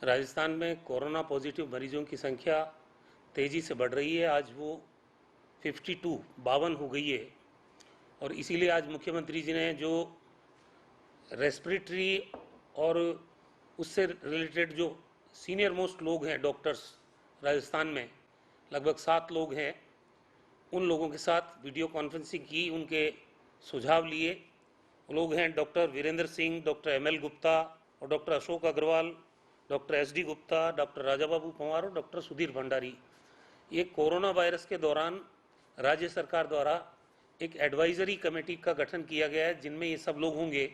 राजस्थान में corona positive मरीजों की संख्या तेज़ी से बढ़ रही है। आज वो 52 हो गई है। और इसीलिए आज मुख्यमंत्री जी ने जो रेस्पिरेटरी और उससे रिलेटेड जो सीनियर मोस्ट लोग हैं, डॉक्टर्स राजस्थान में लगभग 7 लोग हैं, उन लोगों के साथ वीडियो कॉन्फ्रेंसिंग की, उनके सुझाव लिए। लोग हैं doctor Virendra Singh, doctor ML Gupta और doctor Ashok Agarwal, doctor SD Gupta, doctor Raja Babu Panwar और डॉक्टर सुधीर भंडारी। ये कोरोना वायरस के दौरान राज्य सरकार द्वारा एक एडवाइजरी कमेटी का गठन किया गया है, जिनमें ये सब लोग होंगे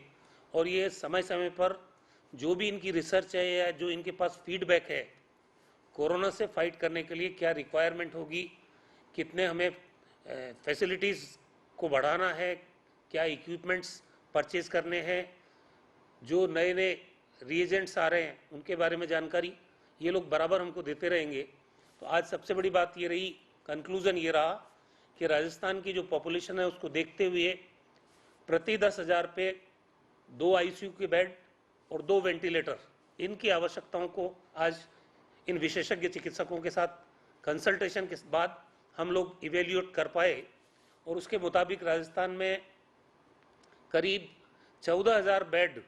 और ये समय समय पर जो भी इनकी रिसर्च है या जो इनके पास फीडबैक है, कोरोना से फाइट करने के लिए क्या रिक्वायरमेंट होगी, कितने हमें फैसिलिटीज़ को बढ़ाना है, क्या इक्विपमेंट्स परचेज करने हैं, जो नए नए रिएजेंट्स आ रहे हैं उनके बारे में जानकारी ये लोग बराबर हमको देते रहेंगे। तो आज सबसे बड़ी बात ये रही, कंक्लूज़न ये रहा कि राजस्थान की जो पॉपुलेशन है उसको देखते हुए प्रति 10,000 पे 2 ICU के बेड और 2 वेंटिलेटर, इनकी आवश्यकताओं को आज इन विशेषज्ञ चिकित्सकों के साथ कंसल्टेशन के बाद हम लोग इवेल्यूएट कर पाए और उसके मुताबिक राजस्थान में करीब 14,000 बेड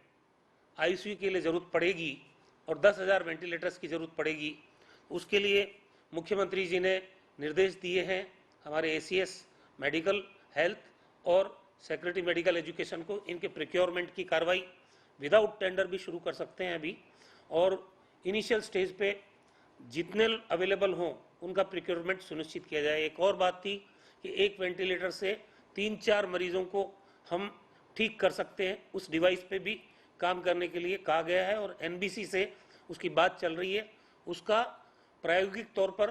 ICU के लिए ज़रूरत पड़ेगी और 10,000 वेंटिलेटर्स की ज़रूरत पड़ेगी। उसके लिए मुख्यमंत्री जी ने निर्देश दिए हैं हमारे ACS मेडिकल हेल्थ और सेक्रेटरी मेडिकल एजुकेशन को, इनके प्रोक्योरमेंट की कार्रवाई विदाउट टेंडर भी शुरू कर सकते हैं अभी, और इनिशियल स्टेज पे जितने अवेलेबल हों उनका प्रोक्योरमेंट सुनिश्चित किया जाए। एक और बात थी कि एक वेंटिलेटर से 3-4 मरीजों को हम ठीक कर सकते हैं, उस डिवाइस पे भी काम करने के लिए कहा गया है और NBC से उसकी बात चल रही है। उसका प्रायोगिक तौर पर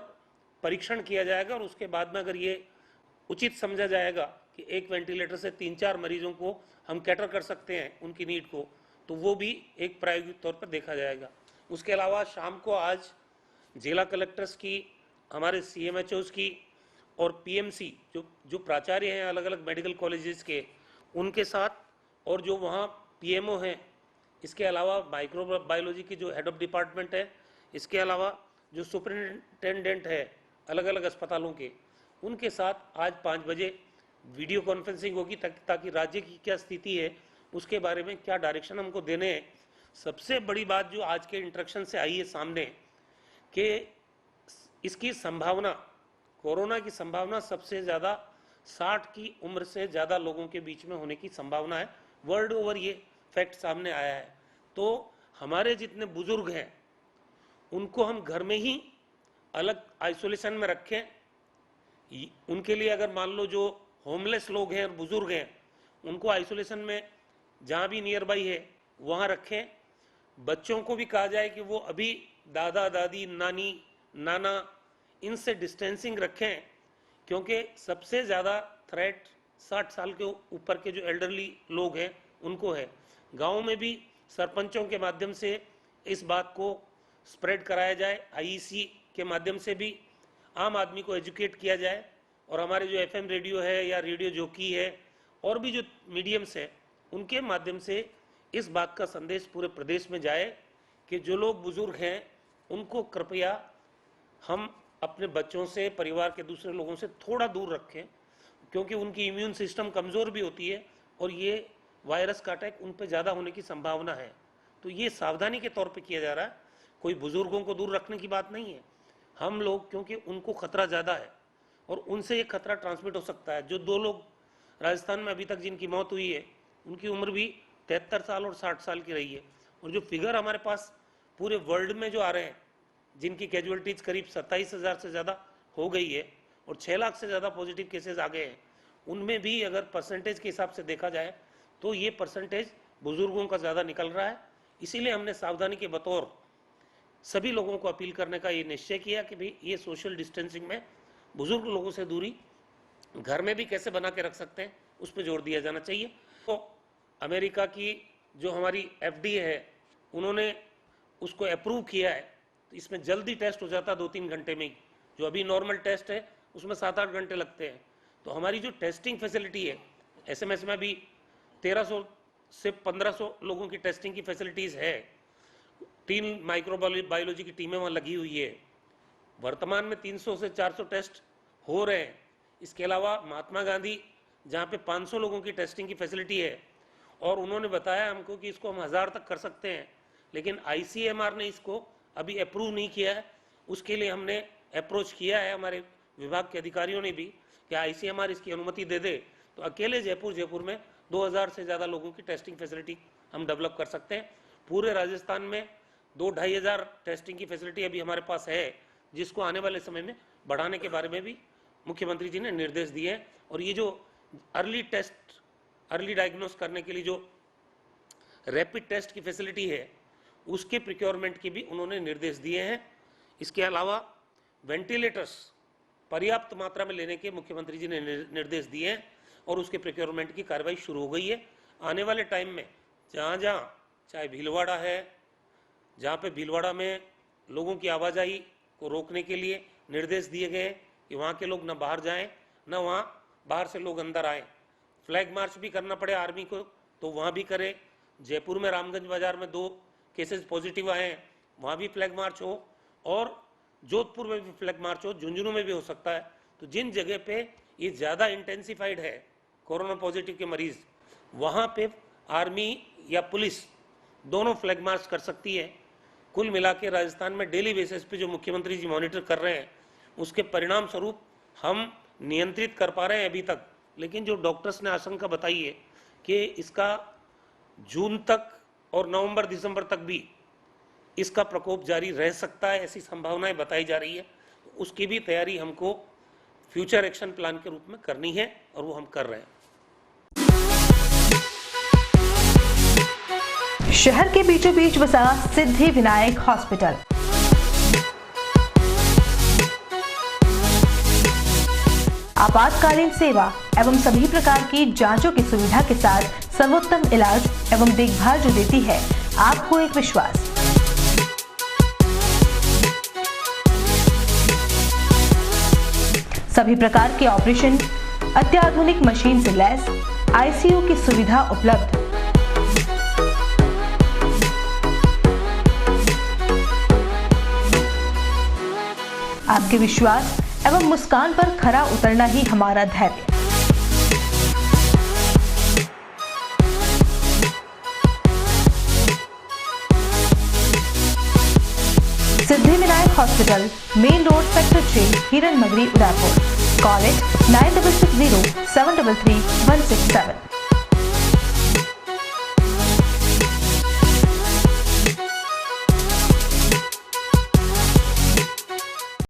परीक्षण किया जाएगा और उसके बाद में अगर ये उचित समझा जाएगा कि एक वेंटिलेटर से 3-4 मरीजों को हम कैटर कर सकते हैं उनकी नीड को, तो वो भी एक प्रायोगिक तौर पर देखा जाएगा। उसके अलावा शाम को आज जिला कलेक्टर्स की, हमारे CMHOs की और PMC जो प्राचार्य हैं अलग अलग मेडिकल कॉलेजेस के, उनके साथ, और जो वहाँ PMO हैं, इसके अलावा माइक्रोबायोलॉजी की जो हेड ऑफ डिपार्टमेंट है, इसके अलावा जो सुपरिटेंडेंट है अलग अलग अस्पतालों के, उनके साथ आज 5 बजे वीडियो कॉन्फ्रेंसिंग होगी ताकि राज्य की क्या स्थिति है, उसके बारे में क्या डायरेक्शन हमको देने हैं। सबसे बड़ी बात जो आज के इंटरेक्शन से आई है सामने कि इसकी संभावना, कोरोना की संभावना सबसे ज़्यादा 60 की उम्र से ज़्यादा लोगों के बीच में होने की संभावना है। वर्ल्ड ओवर ये फैक्ट सामने आया है। तो हमारे जितने बुजुर्ग हैं उनको हम घर में ही अलग आइसोलेशन में रखें। उनके लिए अगर मान लो जो होमलेस लोग हैं और बुजुर्ग हैं उनको आइसोलेशन में जहाँ भी नियर बाई है वहाँ रखें। बच्चों को भी कहा जाए कि वो अभी दादा दादी, नानी, नाना, इनसे डिस्टेंसिंग रखें, क्योंकि सबसे ज़्यादा थ्रेट 60 साल के ऊपर के जो एल्डरली लोग हैं उनको है। गाँव में भी सरपंचों के माध्यम से इस बात को स्प्रेड कराया जाए, IEC के माध्यम से भी आम आदमी को एजुकेट किया जाए, और हमारे जो FM रेडियो है या रेडियो जॉकी है और भी जो मीडियम्स है उनके माध्यम से इस बात का संदेश पूरे प्रदेश में जाए कि जो लोग बुजुर्ग हैं उनको कृपया हम अपने बच्चों से, परिवार के दूसरे लोगों से थोड़ा दूर रखें, क्योंकि उनकी इम्यून सिस्टम कमज़ोर भी होती है और ये वायरस का अटैक उन पर ज़्यादा होने की संभावना है। तो ये सावधानी के तौर पे किया जा रहा है, कोई बुजुर्गों को दूर रखने की बात नहीं है। हम लोग, क्योंकि उनको खतरा ज़्यादा है और उनसे ये खतरा ट्रांसमिट हो सकता है। जो 2 लोग राजस्थान में अभी तक जिनकी मौत हुई है उनकी उम्र भी 73 साल और 60 साल की रही है, और जो फिगर हमारे पास पूरे वर्ल्ड में जो आ रहे हैं जिनकी कैजुअलिटीज करीब 27,000 से ज़्यादा हो गई है और 6 लाख से ज़्यादा पॉजिटिव केसेस आ गए हैं, उनमें भी अगर परसेंटेज के हिसाब से देखा जाए तो ये परसेंटेज बुजुर्गों का ज़्यादा निकल रहा है। इसीलिए हमने सावधानी के बतौर सभी लोगों को अपील करने का ये निश्चय किया कि भाई ये सोशल डिस्टेंसिंग में बुजुर्ग लोगों से दूरी घर में भी कैसे बना के रख सकते हैं उस पर जोर दिया जाना चाहिए। तो अमेरिका की जो हमारी FDA है उन्होंने उसको अप्रूव किया है, तो इसमें जल्दी टेस्ट हो जाता है 2-3 घंटे में ही। जो अभी नॉर्मल टेस्ट है उसमें 7-8 घंटे लगते हैं। तो हमारी जो टेस्टिंग फैसिलिटी है, SMS में भी 1300 से 1500 लोगों की टेस्टिंग की फैसिलिटीज़ है, 3 माइक्रोबायोलॉजी की टीमें वहाँ लगी हुई है। वर्तमान में 300 से 400 टेस्ट हो रहे हैं। इसके अलावा महात्मा गांधी जहाँ पे 500 लोगों की टेस्टिंग की फैसिलिटी है, और उन्होंने बताया हमको कि इसको हम 1000 तक कर सकते हैं, लेकिन ICMR ने इसको अभी अप्रूव नहीं किया है। उसके लिए हमने अप्रोच किया है हमारे विभाग के अधिकारियों ने भी कि ICMR इसकी अनुमति दे दे तो अकेले जयपुर में 2000 से ज़्यादा लोगों की टेस्टिंग फैसिलिटी हम डेवलप कर सकते हैं। पूरे राजस्थान में 2-2.5 हज़ार टेस्टिंग की फैसिलिटी अभी हमारे पास है, जिसको आने वाले समय में बढ़ाने के बारे में भी मुख्यमंत्री जी ने निर्देश दिए हैं। और ये जो अर्ली डायग्नोस करने के लिए जो रैपिड टेस्ट की फैसिलिटी है, उसके प्रिक्योरमेंट के भी उन्होंने निर्देश दिए हैं। इसके अलावा वेंटिलेटर्स पर्याप्त मात्रा में लेने के मुख्यमंत्री जी ने निर्देश दिए हैं और उसके प्रिक्योरमेंट की कार्रवाई शुरू हो गई है। आने वाले टाइम में जहाँ चाहे भीलवाड़ा है, जहाँ पे भीलवाड़ा में लोगों की आवाजाही को रोकने के लिए निर्देश दिए गए कि वहाँ के लोग न बाहर जाएं, न वहाँ बाहर से लोग अंदर आएँ। फ्लैग मार्च भी करना पड़े आर्मी को तो वहाँ भी करे। जयपुर में रामगंज बाजार में 2 केसेस पॉजिटिव आए हैं, वहाँ भी फ्लैग मार्च हो, और जोधपुर में भी फ्लैग मार्च हो, झुंझुनू में भी हो सकता है। तो जिन जगह पे ये ज़्यादा इंटेंसिफाइड है कोरोना पॉजिटिव के मरीज, वहाँ पे आर्मी या पुलिस दोनों फ्लैग मार्च कर सकती है। कुल मिला के राजस्थान में डेली बेसिस पे जो मुख्यमंत्री जी मॉनिटर कर रहे हैं, उसके परिणाम स्वरूप हम नियंत्रित कर पा रहे हैं अभी तक। लेकिन जो डॉक्टर्स ने आशंका बताई है कि इसका जून तक और नवंबर दिसंबर तक भी इसका प्रकोप जारी रह सकता है, ऐसी संभावनाएं बताई जा रही है। उसकी भी तैयारी हमको फ्यूचर एक्शन प्लान के रूप में करनी है और वो हम कर रहे हैं। शहर के बीचों बीच बसा सिद्धि विनायक हॉस्पिटल। आपातकालीन सेवा एवं सभी प्रकार की जांचों की सुविधा के साथ सर्वोत्तम इलाज एवं देखभाल जो देती है आपको एक विश्वास। सभी प्रकार के ऑपरेशन, अत्याधुनिक मशीन से लैस ICU की सुविधा उपलब्ध। आपके विश्वास एवं मुस्कान पर खरा उतरना ही हमारा धैर्य। Siddhi Vinayak hospital, main road, sector 3, Hiran मगरी, उदयपुर। Call it 9660 733 167।